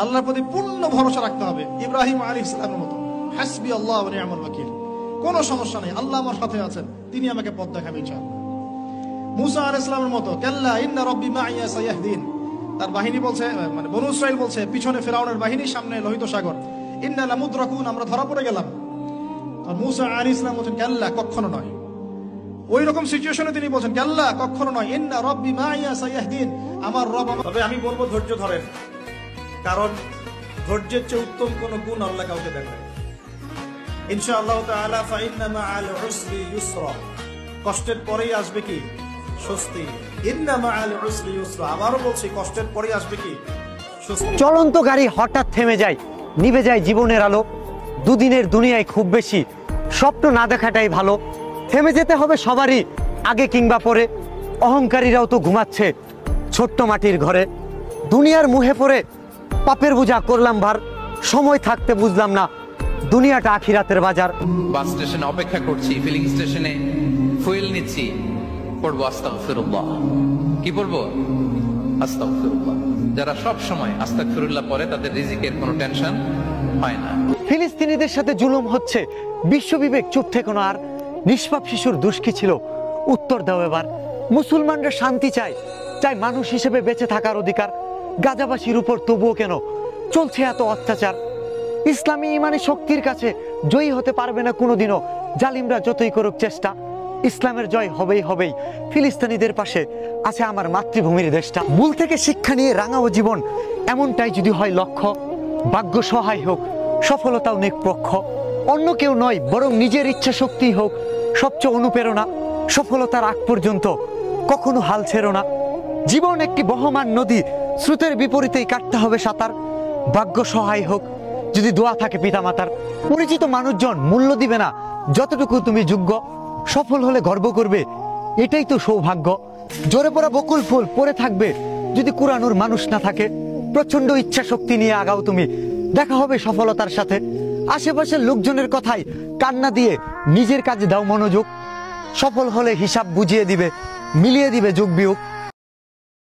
আল্লাহর প্রতি পূর্ণ ভরসা রাখতে হবে, ইব্রাহিম আলাইহিস সালামের মতো। হাসবি আল্লাহ ওয়া নি'মাল ওয়াকিল, কোনো সমস্যা নেই, আল্লাহ আমার সাথে আছেন, তিনি আমাকে পথ দেখাবেন ইনশাআল্লাহ। মুসা আলাইহিস সালামের মতো, কাল্লা ইন্না রাব্বি মাইয়া সায়াহদিন, তার বাহিনী বলছে, মানে বনু ইসরাইল বলছে, পিছনে ফিরআউনের বাহিনী, সামনে লোহিত সাগর, ইন্না লামুদরাকুন, আমরা ধরা পড়ে গেলাম। আর মুসা আলাইহিস সালাম বলেন, কাল্লা, কখনো নয়। ওই রকম সিচুয়েশনে তিনি বলেন, কাল্লা, কখনো নয়, ইন্না রাব্বি মাইয়া সায়াহদিন, আমার রব। তবে আমি বলবো ধৈর্য ধরেন, কারণ ধৈর্যের চেয়ে উত্তম কোন গুণ আল্লাহ কাউকে দেন নাই। ইনশাআল্লাহ তাআলা ফাইন্না মাআল উসরি ইউসরা, কষ্টের পরেই আসবে কি স্বস্তি। ইন্না মাআল উসরি ইউসরা, আবারও বলছি, কষ্টের পরেই আসবে কি স্বস্তি। চলন্ত গাড়ি হঠাৎ থেমে যায়, নিভে যায় জীবনের আলো। দুদিনের দুনিয়ায় খুব বেশি স্বপ্ন না দেখাটাই ভালো। থেমে যেতে হবে সবারই, আগে কিংবা পরে। অহংকারীরাও তো ঘুমাচ্ছে ছোট্ট মাটির ঘরে। দুনিয়ার মুহে পড়ে পাপের বোঝা করলাম ভার, সময় থাকতে বুঝলাম না দুনিয়াটা আখিরাতের বাজার। বাস স্টেশনে অপেক্ষা করছি, ফিলিং স্টেশনে ফুয়েল নিচ্ছি, পড়বো আস্তাগফিরুল্লাহ। কি পড়বো? আস্তাগফিরুল্লাহ। যারা সব সময় আস্তাগফিরুল্লাহ পড়ে তাদের রিজিকের কোনো টেনশন হয় না। ফিলিস্তিনিদের সাথে জুলুম হচ্ছে, বিশ্ববিবেক চুপ থেকো না আর। নিষ্পাপ শিশুর দোষ কি ছিল, উত্তর দাও এবার। মুসলমানরা শান্তি চায়, চায় মানুষ হিসেবে বেঁচে থাকার অধিকার। গাজাবাসীর উপর তবুও কেন চলছে এত অত্যাচার? ইসলামী ইমানি শক্তির কাছে জয়ী হতে পারবে না কোনোদিনও জালিমরা, যতই করুক চেষ্টা। ইসলামের জয় হবেই হবেই, ফিলিস্তিনিদের পাশে আছে আমার মাতৃভূমির দেশটা। ভুল থেকে শিক্ষা নিয়ে রাঙাও জীবন, এমনটাই যদি হয় লক্ষ্য। ভাগ্য সহায় হোক, সফলতাও নিরপেক্ষ। অন্য কেউ নয়, বরং নিজের ইচ্ছা শক্তি হোক সবচেয়ে অনুপ্রেরণা। সফলতার আগ পর্যন্ত কখনো হাল ছেড়ো না। জীবন একটি বহমান নদী, স্রোতের বিপরীতেই কাটতে হবে সাঁতার। ভাগ্য সহায় হোক যদি দোয়া থাকে পিতামাতার। পরিচিত মানুষজন মূল্য দিবে না যতটুকু তুমি যোগ্য। সফল হলে গর্ব করবে, এটাই তো সৌভাগ্য। জোরে পড়া বকুল ফুল পড়ে থাকবে যদি কুরানোর মানুষ না থাকে। প্রচন্ড ইচ্ছা শক্তি নিয়ে আগাও তুমি, দেখা হবে সফলতার সাথে। আশেপাশের লোকজনের কথায় কান্না দিয়ে নিজের কাজে দাও মনোযোগ। সফল হলে হিসাব বুঝিয়ে দিবে, মিলিয়ে দিবে যোগ বিয়োগ।